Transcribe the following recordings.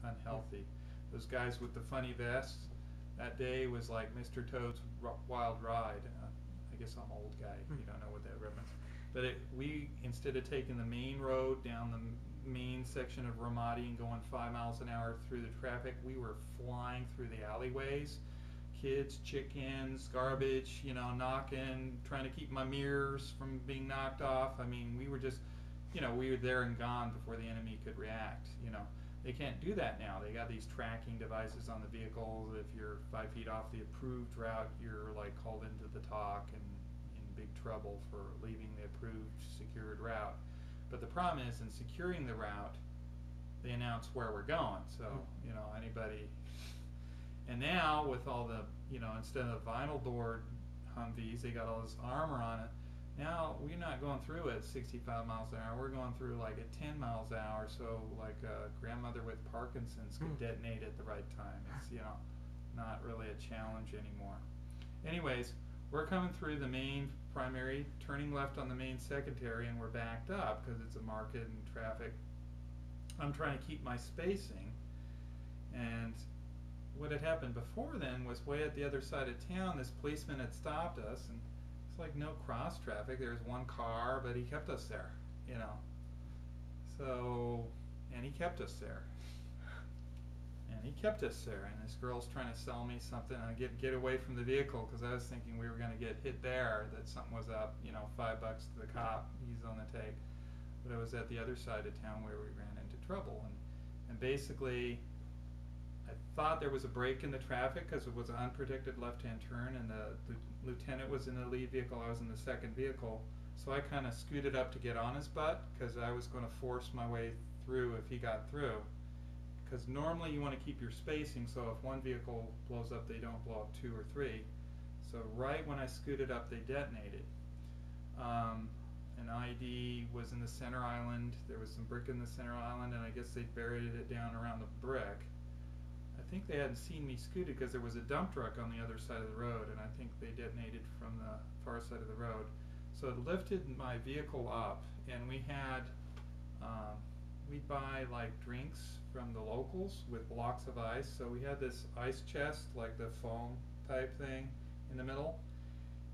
unhealthy. Those guys with the funny vests, that day was like Mr. Toad's Wild Ride. I guess I'm an old guy. You don't know what that reference. But we, instead of taking the main road down the main section of Ramadi and going 5 miles an hour through the traffic, we were flying through the alleyways. Kids, chickens, garbage, knocking, trying to keep my mirrors from being knocked off. I mean, we were just, we were there and gone before the enemy could react. They can't do that now. They got these tracking devices on the vehicles. If you're 5 feet off the approved route, you're like called into the talk and in big trouble for leaving the approved secured route. But the problem is, in securing the route, they announce where we're going. So, anybody. And now with all the, instead of vinyl doored Humvees, they got all this armor on it. Now we're not going through at 65 miles an hour. We're going through like at 10 miles an hour. So like a grandmother with Parkinson's could detonate at the right time. It's not really a challenge anymore. Anyways, we're coming through the main primary, turning left on the main secondary, and we're backed up because it's a market and traffic. I'm trying to keep my spacing, and what had happened before then was way at the other side of town, this policeman had stopped us, and it's like no cross traffic. There was one car, but he kept us there, So, and he kept us there. And he kept us there, and this girl's trying to sell me something. I get away from the vehicle because I was thinking we were going to get hit there, that something was up, $5 to the cop, he's on the take. But it was at the other side of town where we ran into trouble. And basically, I thought there was a break in the traffic because it was an unprotected left-hand turn, and the lieutenant was in the lead vehicle, I was in the second vehicle. So I kind of scooted up to get on his butt because I was going to force my way through if he got through. Because normally you want to keep your spacing, so if one vehicle blows up, they don't blow up two or three. So right when I scooted up, they detonated. An ID was in the center island. There was some brick in the center island, and I guess they buried it down around the brick. I think they hadn't seen me scooted because there was a dump truck on the other side of the road, and I think they detonated from the far side of the road. So it lifted my vehicle up, and we had, we'd buy like drinks from the locals with blocks of ice. So we had this ice chest, like the foam type thing in the middle,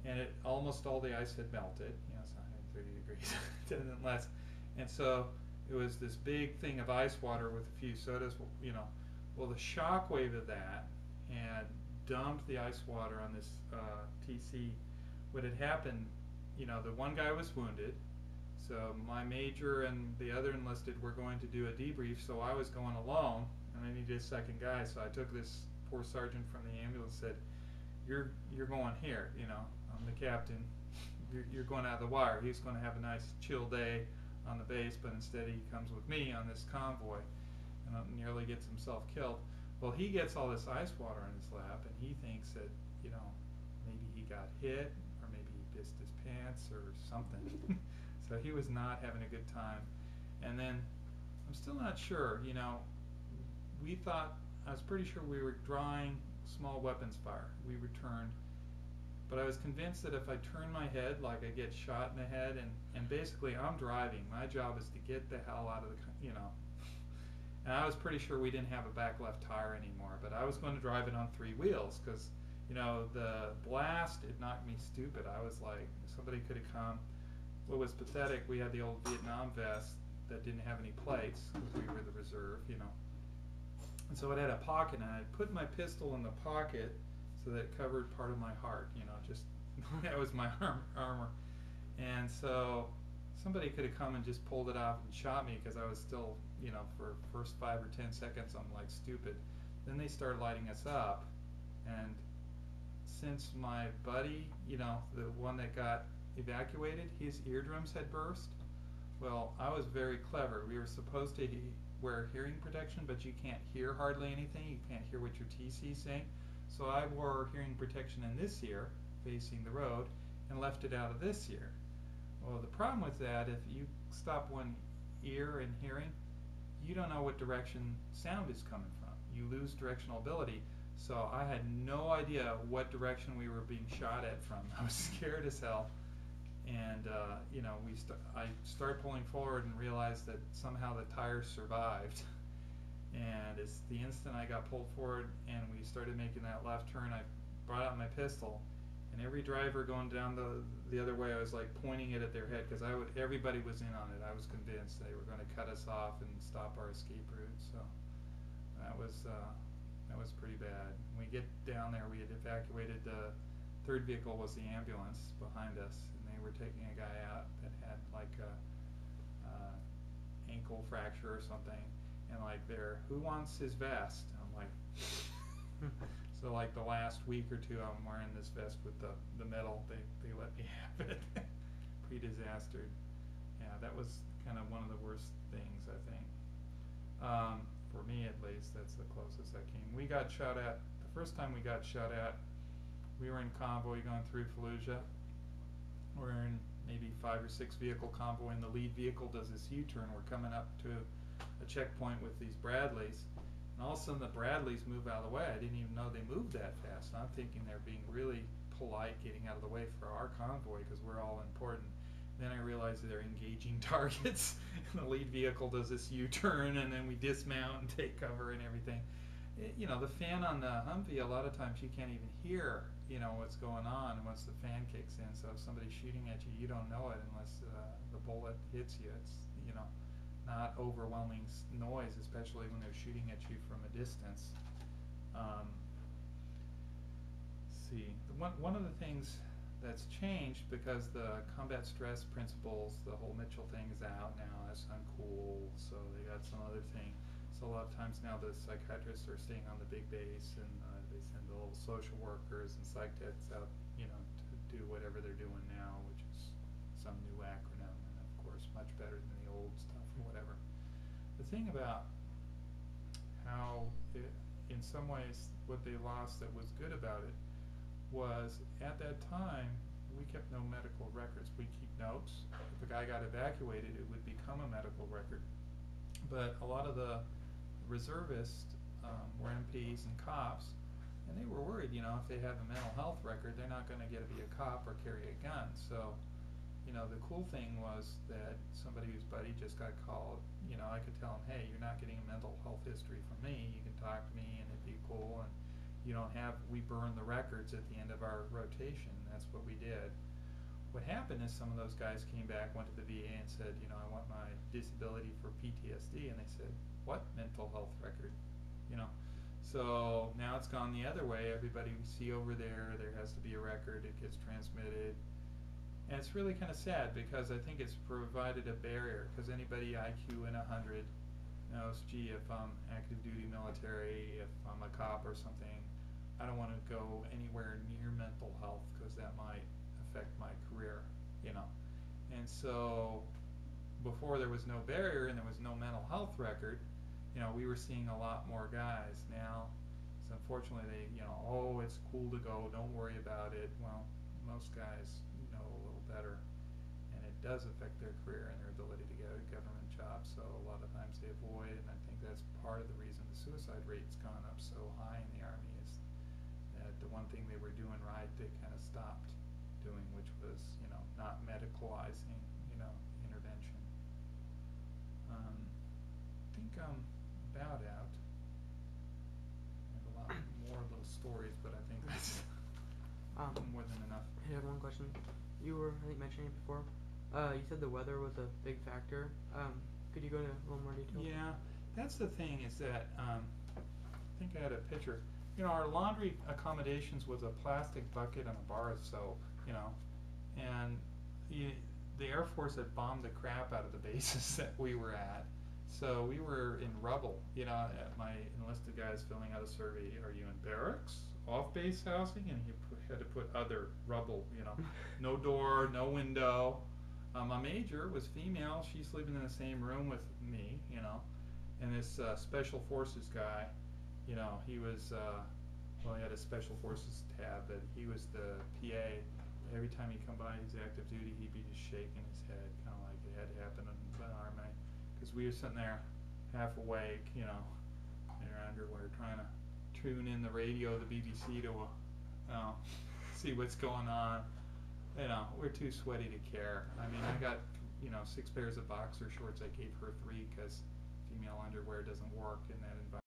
and almost all the ice had melted. It's 130 degrees, and less. And so it was this big thing of ice water with a few sodas, Well, the shock wave of that had dumped the ice water on this TC. What had happened, the one guy was wounded, so my major and the other enlisted were going to do a debrief, so I was going alone, and I needed a second guy, so I took this poor sergeant from the ambulance and said, you're going here, I'm the captain, you're going out of the wire. He's going to have a nice chill day on the base, but instead he comes with me on this convoy and nearly gets himself killed. Well, he gets all this ice water in his lap, and he thinks that, maybe he got hit, or maybe he pissed his pants or something. So he was not having a good time. And then, I'm still not sure, we thought, I was pretty sure we were drawing small weapons fire. We returned. But I was convinced that if I turn my head, like I get shot in the head, and basically I'm driving. My job is to get the hell out of the, And I was pretty sure we didn't have a back left tire anymore, but I was going to drive it on three wheels because, the blast, it knocked me stupid. I was like, somebody could have come. What was pathetic, we had the old Vietnam vest that didn't have any plates because we were the reserve, And so it had a pocket, and I put my pistol in the pocket so that it covered part of my heart, just, that was my armor. And so somebody could have come and just pulled it off and shot me because I was still, for first 5 or 10 seconds I'm like stupid. Then they started lighting us up, and since my buddy, the one that got evacuated, his eardrums had burst. Well, I was very clever. We were supposed to wear hearing protection, but you can't hear hardly anything. You can't hear what your TC's saying. So I wore hearing protection in this ear, facing the road, and left it out of this ear. Well, the problem with that, if you stop one ear in hearing, you don't know what direction sound is coming from. You lose directional ability. So I had no idea what direction we were being shot at from. I was scared as hell. And, I started pulling forward and realized that somehow the tires survived. And is the instant I got pulled forward and we started making that left turn, I brought out my pistol, and every driver going down the other way, I was like pointing it at their head because everybody was in on it. I was convinced they were going to cut us off and stop our escape route. So that was pretty bad. When we get down there, we had evacuated. The third vehicle was the ambulance behind us, and they were taking a guy out that had like a ankle fracture or something, and like who wants his vest? I'm like, so like the last week or two, I'm wearing this vest with the metal. They let me have it. Pre-disastered. Yeah, that was kind of one of the worst things, I think. For me at least, that's the closest I came. We got shot at, the first time we got shot at, we were in convoy going through Fallujah. We're in maybe 5 or 6 vehicle convoy, and the lead vehicle does this U-turn. We're coming up to a checkpoint with these Bradleys, and all of a sudden the Bradleys move out of the way. I didn't even know they moved that fast. I'm thinking they're being really polite, getting out of the way for our convoy because we're all important. Then I realized that they're engaging targets, and the lead vehicle does this U-turn, and then we dismount and take cover and everything. You know, the fan on the Humvee, a lot of times you can't even hear, you know, what's going on once the fan kicks in. So if somebody's shooting at you, you don't know it unless the bullet hits you. It's, you know, not overwhelming noise, especially when they're shooting at you from a distance. See, one of the things that's changed because the combat stress principles, the whole Mitchell thing is out now. That's uncool, so they got some other thing. So a lot of times now the psychiatrists are staying on the big base, and they send the little social workers and psych techs out, you know, to do whatever they're doing now, which is some new acronym, and of course much better than the old stuff or whatever. The thing about how in some ways what they lost that was good about it was at that time we kept no medical records. We keep notes. If a guy got evacuated, it would become a medical record. But a lot of the reservists were MPs and cops, and they were worried, you know, if they have a mental health record, they're not going to get to be a cop or carry a gun. So, you know, the cool thing was that somebody whose buddy just got called, you know, I could tell him, hey, you're not getting a mental health history from me. You can talk to me, and it'd be cool. And you don't have, we burn the records at the end of our rotation. That's what we did. What happened is some of those guys came back, went to the VA and said, you know, I want my disability for PTSD, and they said, what mental health record? You know, so now it's gone the other way. Everybody we see over there has to be a record. It gets transmitted, and it's really kind of sad because I think it's provided a barrier, because anybody IQ in 100 knows, gee, if I'm active duty military, if I'm a cop or something, I don't want to go anywhere near mental health because that might affect my career, you know. And so before there was no barrier and there was no mental health record, you know, we were seeing a lot more guys. Now, so unfortunately, they, you know, oh, it's cool to go, don't worry about it. Well, most guys know a little better, and it does affect their career and their ability to get a government job. So a lot of times they avoid, and I think that's part of the reason the suicide rate's gone up so high in the Army is that the one thing they were doing right, they kind of stopped doing, which was, you know, not medicalizing, you know, intervention. I think I'm about out. I have a lot more little stories, but I think that's more than enough. I had one question. You were, I think, mentioning it before. You said the weather was a big factor. Could you go into a little more detail? Yeah, that's the thing is that I think I had a picture. You know, our laundry accommodations was a plastic bucket and a bar of soap, you know, and the Air Force had bombed the crap out of the bases that we were at. So we were in rubble, you know. My enlisted guys filling out a survey, are you in barracks, off-base housing? And he had to put other, rubble, you know, no door, no window. My major was female. She's living in the same room with me, you know. And this special forces guy, you know, he was, well, he had a special forces tab, but he was the PA. Every time he'd come by his active duty, he'd be just shaking his head, kind of like it had to happen in the Army. Because we were sitting there half awake, you know, in our underwear, trying to tune in the radio, the BBC, to see what's going on. You know, we're too sweaty to care. I mean, I got, you know, 6 pairs of boxer shorts. I gave her 3 because female underwear doesn't work in that environment.